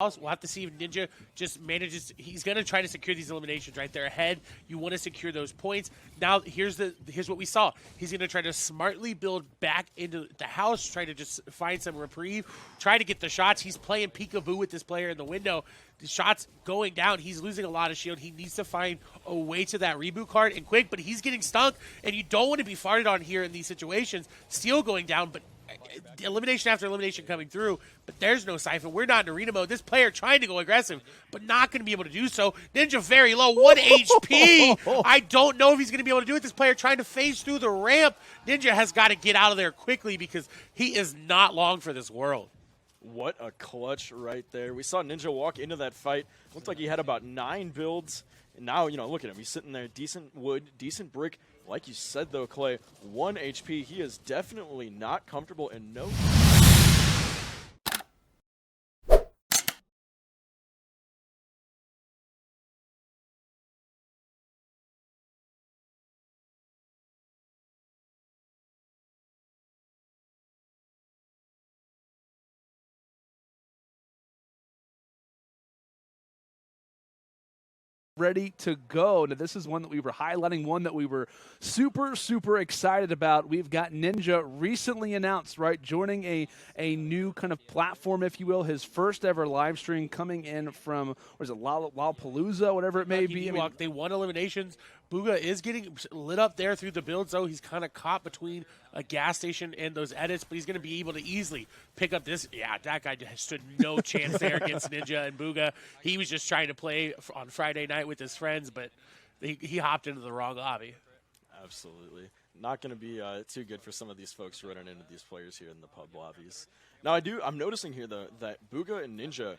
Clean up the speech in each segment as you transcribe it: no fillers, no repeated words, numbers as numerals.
We'll have to see if Ninja just manages. He's going to try to secure these eliminations right there ahead. You want to secure those points. Now, here's what we saw. He's going to try to smartly build back into the house, try to just find some reprieve, try to get the shots. He's playing peekaboo with this player in the window. The shots going down. He's losing a lot of shield. He needs to find a way to that reboot card and quick, but he's getting stunk, and you don't want to be farted on here in these situations. Steel going down, but elimination after elimination coming through, but there's no siphon. We're not in arena mode. This player trying to go aggressive, but not going to be able to do so. Ninja very low, 1 HP. I don't know if he's going to be able to do it. This player trying to phase through the ramp. Ninja has got to get out of there quickly because he is not long for this world. What a clutch right there. We saw Ninja walk into that fight. Looked like he had about 9 builds. And now, look at him. He's sitting there. Decent wood, decent brick. Like you said, though, Clay, 1 HP. He is definitely not comfortable and no... ready to go. Now, this is one that we were highlighting, one that we were super, super excited about. We've got Ninja recently announced, right, joining a new kind of platform, if you will, his first ever live stream coming in from, what is it, Lollapalooza, whatever it may be. They won eliminations. BugHa is getting lit up there through the builds, though. He's kind of caught between a gas station and those edits, but he's going to be able to easily pick up this. Yeah, that guy stood no chance there against Ninja and BugHa. He was just trying to play on Friday night with his friends, but he hopped into the wrong lobby. Absolutely. Not going to be too good for some of these folks running into these players here in the pub lobbies. Now, I'm noticing here, though, that BugHa and Ninja...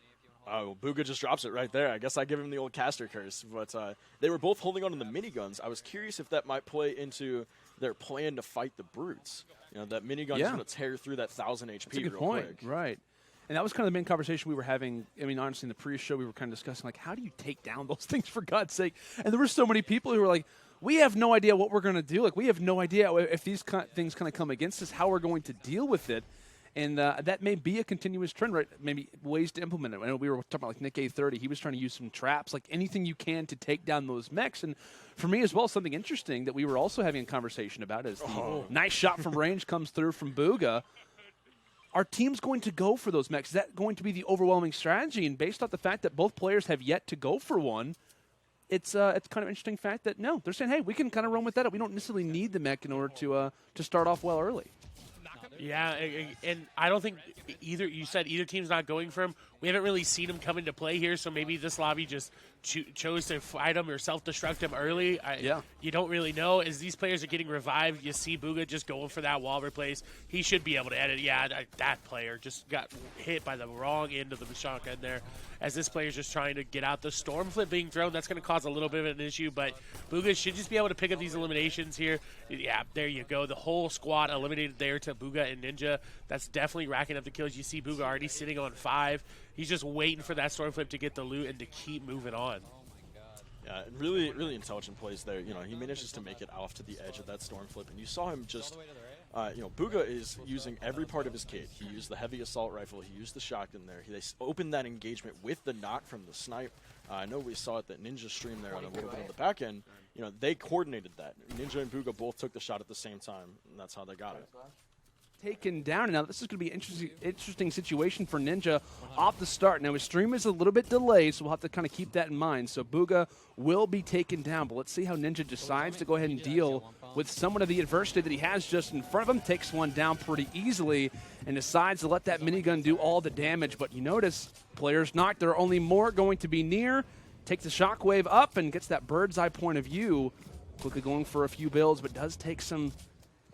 Oh, BugHa just drops it right there. I guess I give him the old caster curse. But they were both holding on to the miniguns. I was curious if that might play into their plan to fight the brutes. That minigun is going to tear through that 1,000 HP. That's a good real point. Quick. Right. And that was kind of the main conversation we were having. I mean, honestly, in the pre-show, we were kind of discussing, like, how do you take down those things, for God's sake? And there were so many people who were like, we have no idea what we're going to do. Like, we have no idea if these things kind of come against us, how we're going to deal with it. And that may be a continuous trend, right? Maybe ways to implement it. I know we were talking about like Nick A30. He was trying to use some traps, like anything you can to take down those mechs. And for me as well, something interesting that we were also having a conversation about is the nice shot from range comes through from BugHa. Are teams going to go for those mechs? Is that going to be the overwhelming strategy? And based off the fact that both players have yet to go for one, it's kind of interesting fact that, no, they're saying, hey, we can kind of run with that. We don't necessarily need the mech in order to start off well early. Yeah, and I don't think you said either team's not going for him. We haven't really seen him come into play here, so maybe this lobby just chose to fight him or self-destruct him early. You don't really know. As these players are getting revived, you see BugHa just going for that wall replace. He should be able to edit. Yeah, that player just got hit by the wrong end of the shotgun there. As this player's just trying to get out the storm flip being thrown, that's going to cause a little bit of an issue, but BugHa should just be able to pick up these eliminations here. Yeah, there you go. The whole squad eliminated there to BugHa and Ninja. That's definitely racking up the kills. You see BugHa already sitting on 5. He's just waiting for that storm flip to get the loot and to keep moving on. Yeah, really, really intelligent plays there. He manages to make it off to the edge of that storm flip, and you saw him just, BugHa is using every part of his kit. He used the heavy assault rifle. He used the shotgun there. They opened that engagement with the knock from the snipe. I know we saw it that Ninja streamed there on a little bit on the back end. They coordinated that. Ninja and BugHa both took the shot at the same time, and that's how they got it. Taken down. Now, this is going to be an interesting situation for Ninja off the start. Now, his stream is a little bit delayed, so we'll have to kind of keep that in mind. So, BugHa will be taken down, but let's see how Ninja decides to go ahead and deal with somewhat of the adversity that he has just in front of him. Takes one down pretty easily and decides to let that minigun do all the damage. But you notice, players knocked. There are only more going to be near. Takes the shockwave up and gets that bird's eye point of view. Quickly going for a few builds, but does take some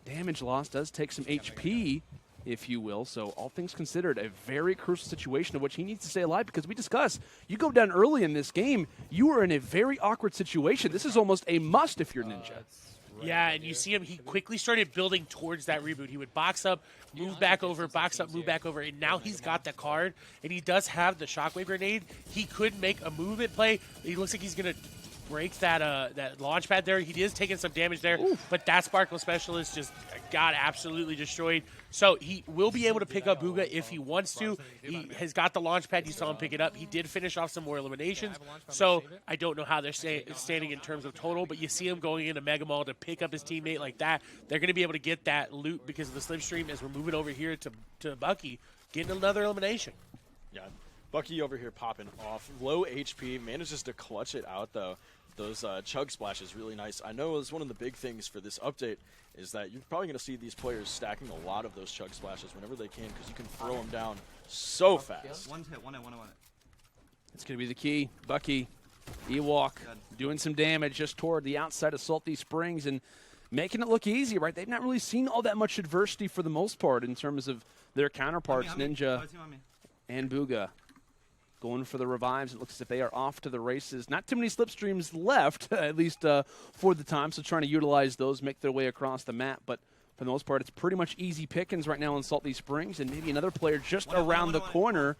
damage loss, does take some HP, if you will. So all things considered, a very crucial situation of which he needs to stay alive, because we discussed, you go down early in this game, you are in a very awkward situation. This is almost a must if you're Ninja. Yeah, and you see him, he quickly started building towards that reboot. He would box up, move back over, box up, move back over, and now he's got the card, and he does have the shockwave grenade. He could make a movement play. He looks like he's going to break that launch pad there. He is taking some damage there, but that Sparkle Specialist just got absolutely destroyed. So he will be able to pick up BugHa if he wants to. He has got the launch pad. You saw him pick it up. He did finish off some more eliminations. So I don't know how they're standing in terms of total, but you see him going into Mega Mall to pick up his teammate like that. They're going to be able to get that loot because of the slipstream as we're moving over here to Bucky, getting another elimination. Yeah, Bucky over here popping off. Low HP, manages to clutch it out, though. Those chug splashes really nice. I know it's one of the big things for this update is that you're probably going to see these players stacking a lot of those chug splashes whenever they can because you can throw them down so fast. One hit. It's going to be the key. Bucky, Ewok doing some damage just toward the outside of Salty Springs and making it look easy, right? They've not really seen all that much adversity for the most part in terms of their counterparts, Ninja and BugHa. Going for the revives. It looks as if they are off to the races. Not too many slipstreams left, at least for the time, so trying to utilize those, make their way across the map. But for the most part, it's pretty much easy pickings right now in Salty Springs, and maybe another player just around the corner.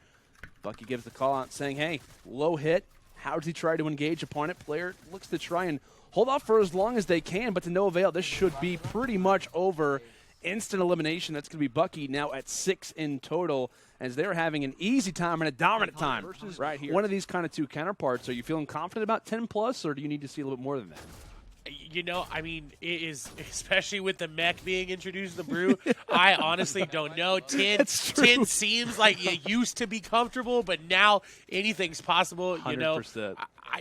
Bucky gives the call out saying, hey, low hit. How does he try to engage upon it? Player looks to try and hold off for as long as they can, but to no avail. This should be pretty much over. Instant elimination. That's going to be Bucky now at 6 in total as they're having an easy time and a dominant time versus right here. One of these kind of two counterparts. Are you feeling confident about 10 plus, or do you need to see a little bit more than that? You know, I mean, it is, especially with the mech being introduced to the brew, I honestly don't know. 10 seems like it used to be comfortable, but now anything's possible. 100%. You know,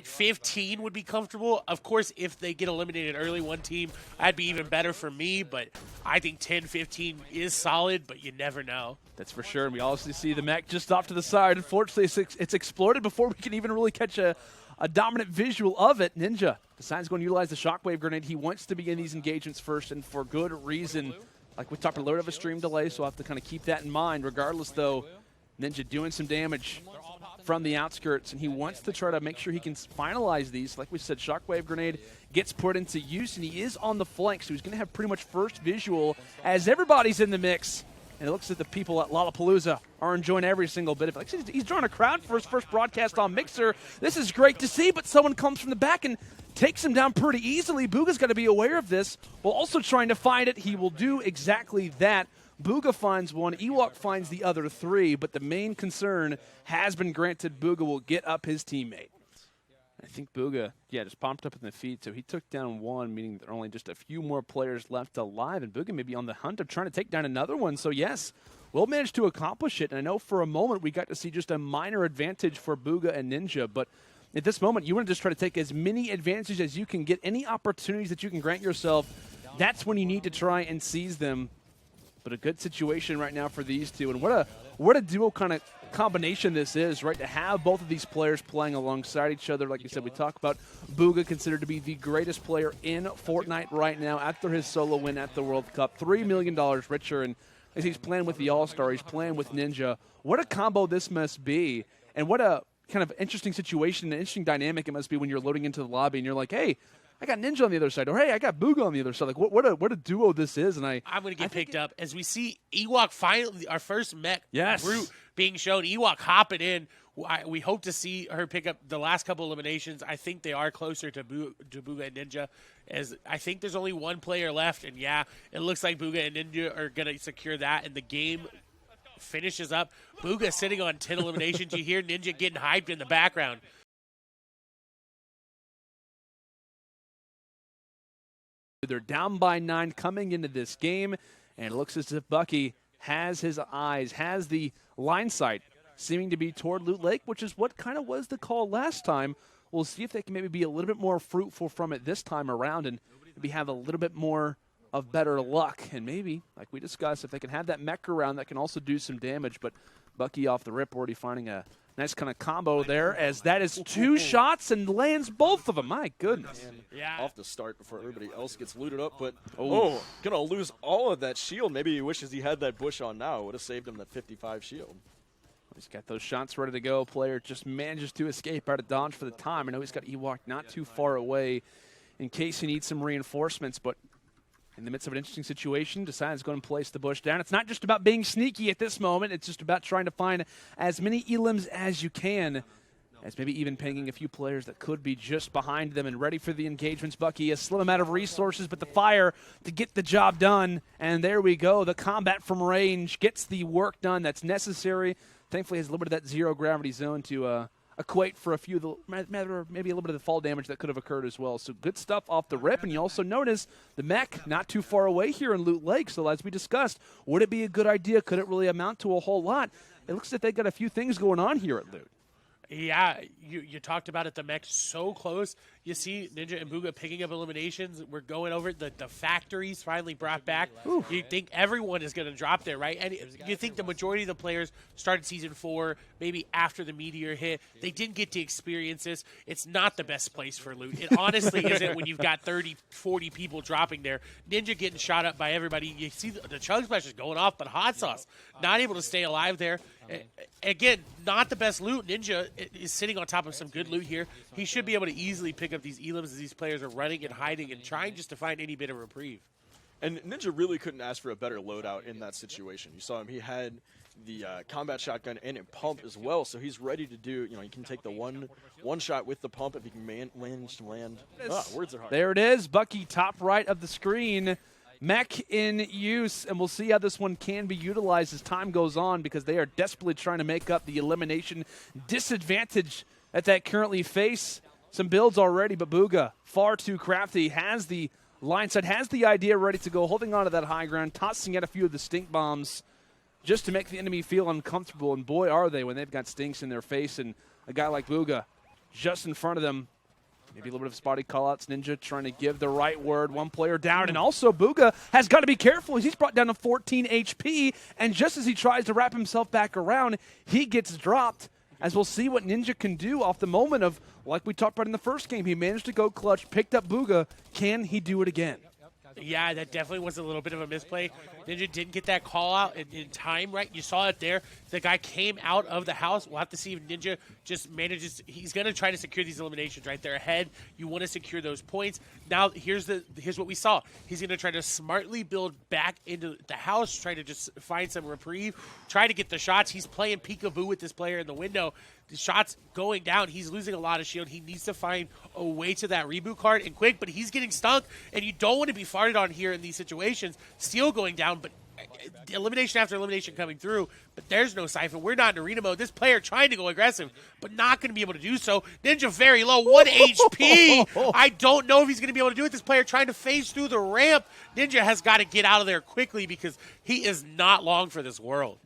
15 would be comfortable. Of course, if they get eliminated early, one team, that'd be even better for me, but I think 10, 15 is solid, but you never know. That's for sure, and we also see the mech just off to the side. Unfortunately, it's exploded before we can even really catch a dominant visual of it. Ninja decides going to utilize the shockwave grenade. He wants to begin these engagements first, and for good reason. Like we talked a little bit of a stream delay, so I'll have to kind of keep that in mind. Regardless, though, Ninja doing some damage from the outskirts, and he wants to try to make sure he can finalize these. Like we said, shockwave grenade gets put into use, and he is on the flank, so he's going to have pretty much first visual as everybody's in the mix. And it looks like the people at Lollapalooza are enjoying every single bit of it. Like, he's drawing a crowd for his first broadcast on Mixer. This is great to see, but someone comes from the back and takes him down pretty easily. BugHa's got to be aware of this while also trying to find it. He will do exactly that. BugHa finds one. Ewok finds the other 3, but the main concern has been granted. BugHa will get up his teammate. I think BugHa, just pumped up in the feet, so he took down one, meaning there are only just a few more players left alive, and BugHa may be on the hunt of trying to take down another one. So, yes, we'll manage to accomplish it, and I know for a moment we got to see just a minor advantage for BugHa and Ninja, but at this moment you want to just try to take as many advantages as you can get, any opportunities that you can grant yourself. That's when you need to try and seize them. But a good situation right now for these two, and what a duo kind of combination this is, right? To have both of these players playing alongside each other. Like you said, we talk about BugHa, considered to be the greatest player in Fortnite right now after his solo win at the World Cup. $3 million richer, and as he's playing with the All-Star, he's playing with Ninja. What a combo this must be, and what a kind of interesting situation, an interesting dynamic it must be when you're loading into the lobby and you're like, hey, I got Ninja on the other side, or hey, I got BugHa on the other side. Like, what a duo this is, and I'm going to get picked up as we see Ewok finally, our first mech brute being shown. Ewok hopping in. We hope to see her pick up the last couple eliminations. I think they are closer to BugHa and Ninja, as I think there's only one player left, and it looks like BugHa and Ninja are going to secure that, and the game finishes up. BugHa sitting on 10 eliminations. You hear Ninja getting hyped in the background. They're down by 9 coming into this game, and it looks as if Bucky has his eyes, has the line sight seeming to be toward Loot Lake, which is what kind of was the call last time. We'll see if they can maybe be a little bit more fruitful from it this time around and maybe have a little bit more of better luck. And maybe, like we discussed, if they can have that mech around, that can also do some damage. But Bucky off the rip already finding a nice kind of combo there, as that is 2 shots and lands both of them. My goodness. Off the start before everybody else gets looted up, but going to lose all of that shield. Maybe he wishes he had that bush on now. It would have saved him that 55 shield. He's got those shots ready to go. Player just manages to escape out of dodge for the time. I know he's got Ewok not too far away in case he needs some reinforcements, but in the midst of an interesting situation, decides to go and place the bush down. It's not just about being sneaky at this moment. It's just about trying to find as many elims as you can. as maybe even pinging a few players that could be just behind them and ready for the engagements. BugHa, a slim amount of resources, but the fire to get the job done. And there we go. The combat from range gets the work done that's necessary. Thankfully, has a little bit of that zero gravity zone to equate for a few of the maybe a little bit of the fall damage that could have occurred as well. So good stuff off the rip. And you also notice the mech not too far away here in Loot Lake. So as we discussed, would it be a good idea? Could it really amount to a whole lot? It looks like they've got a few things going on here at Loot. Yeah, you talked about it. The mech so close. You see Ninja and BugHa picking up eliminations. We're going over the factories finally brought back. Ooh. You think everyone is going to drop there, right? And you think the majority of the players started Season 4 maybe after the Meteor hit. They didn't get to experience this. It's not the best place for loot. It honestly isn't when you've got 30, 40 people dropping there. Ninja getting shot up by everybody. You see the chug splash is going off, but Hot Sauce not able to stay alive there. Again, not the best loot. Ninja is sitting on top of some good loot here. He should be able to easily pick up these elims as these players are running and hiding and trying just to find any bit of reprieve. And Ninja really couldn't ask for a better loadout in that situation. You saw him. He had the combat shotgun and a pump as well, so he's ready to do, he can take the one shot with the pump if he can manage to land. Words are hard. There it is. BugHa, top right of the screen. Mech in use, and we'll see how this one can be utilized as time goes on because they are desperately trying to make up the elimination disadvantage that they currently face. Some builds already, but BugHa, far too crafty, has the line set, has the idea ready to go, holding on to that high ground, tossing out a few of the stink bombs just to make the enemy feel uncomfortable, and boy are they when they've got stinks in their face, and a guy like BugHa just in front of them. Maybe a little bit of spotty callouts. Ninja trying to give the right word. One player down. And also BugHa has got to be careful. He's brought down to 14 HP. And just as he tries to wrap himself back around, he gets dropped. As we'll see what Ninja can do off the moment of, like we talked about in the first game, he managed to go clutch, picked up BugHa. Can he do it again? Yeah, that definitely was a little bit of a misplay. Ninja didn't get that call out in time, right? You saw it there. The guy came out of the house. We'll have to see if Ninja just manages. He's going to try to secure these eliminations right there ahead. You want to secure those points. Now, here's what we saw. He's going to try to smartly build back into the house, try to just find some reprieve, try to get the shots. He's playing peekaboo with this player in the window. The shot's going down. He's losing a lot of shield. He needs to find a way to that reboot card and quick, but he's getting stunk, and you don't want to be farted on here in these situations. Steel going down, but elimination after elimination coming through, but there's no siphon. We're not in arena mode. This player trying to go aggressive, but not going to be able to do so. Ninja very low, 1 HP. I don't know if he's going to be able to do it. This player trying to phase through the ramp. Ninja has got to get out of there quickly because he is not long for this world.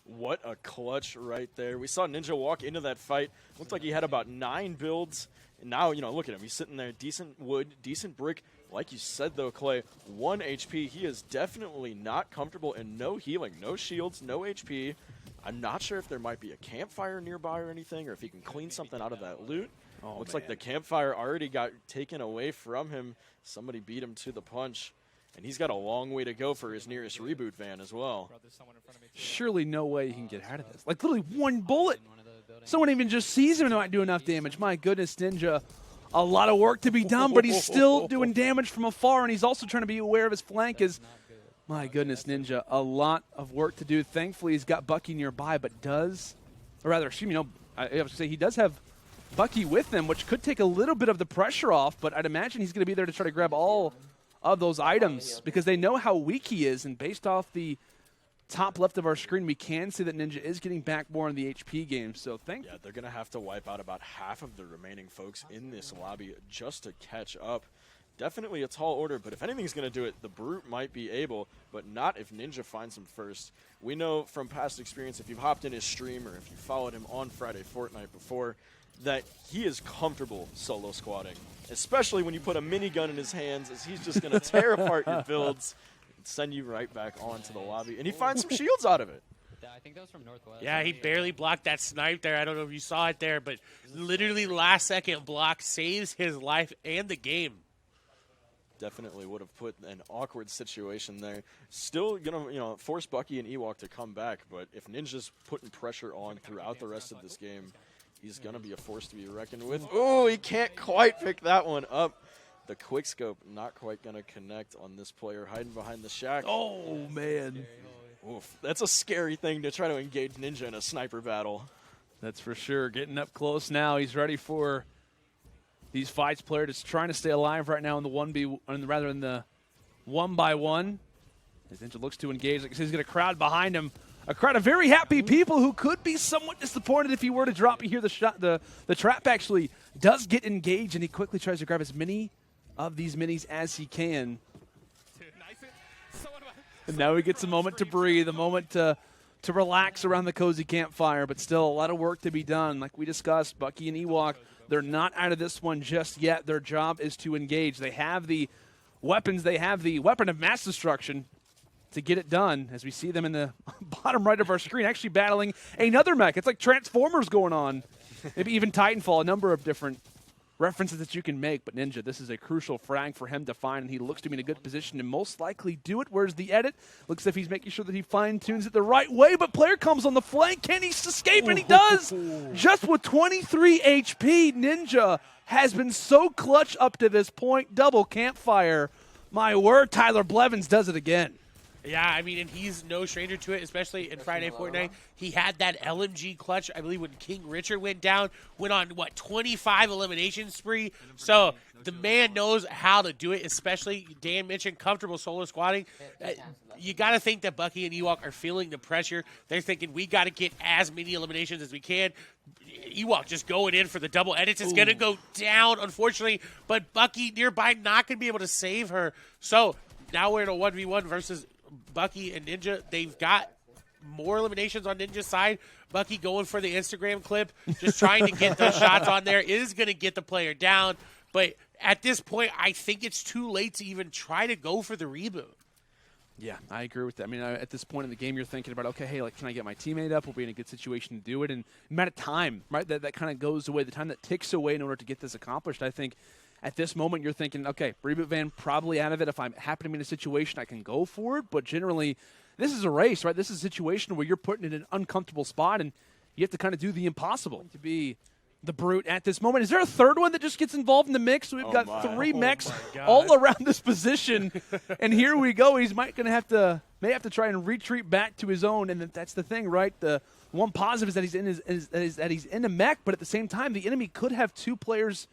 What a clutch right there. We saw Ninja walk into that fight. Looked like he had about 9 builds. And now, look at him. He's sitting there. Decent wood, decent brick. Like you said, though, Clay, 1 HP. He is definitely not comfortable and no healing. No shields, no HP. I'm not sure if there might be a campfire nearby or anything, or if he can clean something out of that loot. Looks like the campfire already got taken away from him. Somebody beat him to the punch. And he's got a long way to go for his nearest reboot van as well. Surely no way he can get out of this. Like, literally 1 bullet. Someone even just sees him and might do enough damage. My goodness, Ninja. A lot of work to be done, but he's still doing damage from afar, and he's also trying to be aware of his flank. My goodness, Ninja, a lot of work to do. Thankfully, he's got BugHa nearby, but I was going to say he does have BugHa with him, which could take a little bit of the pressure off, but I'd imagine he's going to be there to try to grab all of those items because they know how weak he is, and based off the top left of our screen, we can see that Ninja is getting back more in the HP game. So they're going to have to wipe out about half of the remaining folks in this lobby just to catch up. Definitely a tall order, but if anything's going to do it, the Brute might be able, but not if Ninja finds him first. We know from past experience, if you've hopped in his stream or if you followed him on Friday Fortnite before, that he is comfortable solo squatting, especially when you put a minigun in his hands, as he's just going to tear apart your builds and send you right back onto the lobby. And he finds some shields out of it. I think that was from Northwest. Yeah, he barely blocked that snipe there. I don't know if you saw it there, but literally last second block saves his life and the game. Definitely would have put an awkward situation there. Still going to force BugHa and Ewok to come back, but if Ninja's putting pressure on throughout the rest of this game, he's going to be a force to be reckoned with. Oh, he can't quite pick that one up. The quickscope not quite going to connect on this player hiding behind the shack. Oh, man. Oof, that's a scary thing to try to engage Ninja in a sniper battle. That's for sure. Getting up close now. He's ready for these fights. Player just trying to stay alive right now in the 1v, rather in the 1x1. As Ninja looks to engage, like he's got a crowd behind him. A crowd of very happy people who could be somewhat disappointed if he were to drop. You hear the shot. The trap actually does get engaged, and he quickly tries to grab as many of these minis as he can. And now he gets a moment to breathe, a moment to relax around the cozy campfire, but still a lot of work to be done. Like we discussed, Bucky and Ewok, they're not out of this one just yet. Their job is to engage. They have the weapons. They have the weapon of mass destruction to get it done, as we see them in the bottom right of our screen actually battling another mech. It's like Transformers going on, maybe even Titanfall, a number of different references that you can make. But Ninja, this is a crucial frag for him to find, and he looks to be in a good position to most likely do it. Where's the edit? Looks as if he's making sure that he fine-tunes it the right way, but player comes on the flank. Can he escape? And he does! Just with 23 HP, Ninja has been so clutch up to this point. Double campfire. My word, Tyler Blevins does it again. Yeah, I mean, and he's no stranger to it, especially in Friday Fortnite. He had that LMG clutch, I believe, when King Richard went down, went on, 25 elimination spree. So the man knows how to do it, especially, Dan mentioned, comfortable solo squatting. You got to think that Bucky and Ewok are feeling the pressure. They're thinking, we got to get as many eliminations as we can. Ewok just going in for the double edits. It's going to go down, unfortunately, but Bucky nearby not going to be able to save her. So now we're in a 1v1 versus Bucky and Ninja. They've got more eliminations on Ninja's side. Bucky going for the Instagram clip, just trying to get those shots on there, is going to get the player down. But at this point, I think it's too late to even try to go for the reboot. Yeah, I agree with that. I mean, at this point in the game, you're thinking about, okay, hey, like, can I get my teammate up? We'll be in a good situation to do it. And the amount of time, right, that kind of goes away, the time that ticks away in order to get this accomplished, I think at this moment you're thinking, okay, reboot van probably out of it. If I'm happen to be in a situation, I can go for it. But generally, this is a race, right? This is a situation where you're putting in an uncomfortable spot, and you have to kind of do the impossible to be the brute at this moment. Is there a third one that just gets involved in the mix? We've got three mechs all around this position, and here we go. He's may have to try and retreat back to his own, and that's the thing, right? The one positive is that he's in a mech, but at the same time, the enemy could have two players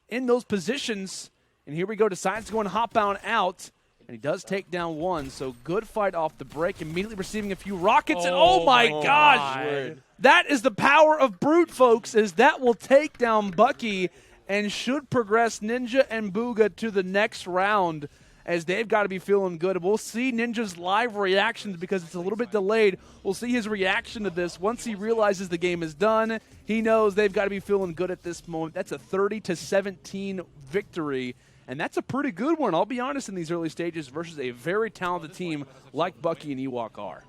in those positions. And here we go. Decides to go and hop bound out, and he does take down one. So good fight off the break. Immediately receiving a few rockets, and oh my gosh! That is the power of Brute, folks, is that will take down Bucky and should progress Ninja and BugHa to the next round, as they've got to be feeling good. We'll see Ninja's live reactions because it's a little bit delayed. We'll see his reaction to this. Once he realizes the game is done, he knows they've got to be feeling good at this moment. That's a 30-17 victory, and that's a pretty good one, I'll be honest, in these early stages versus a very talented team like Bucky and Ewok are.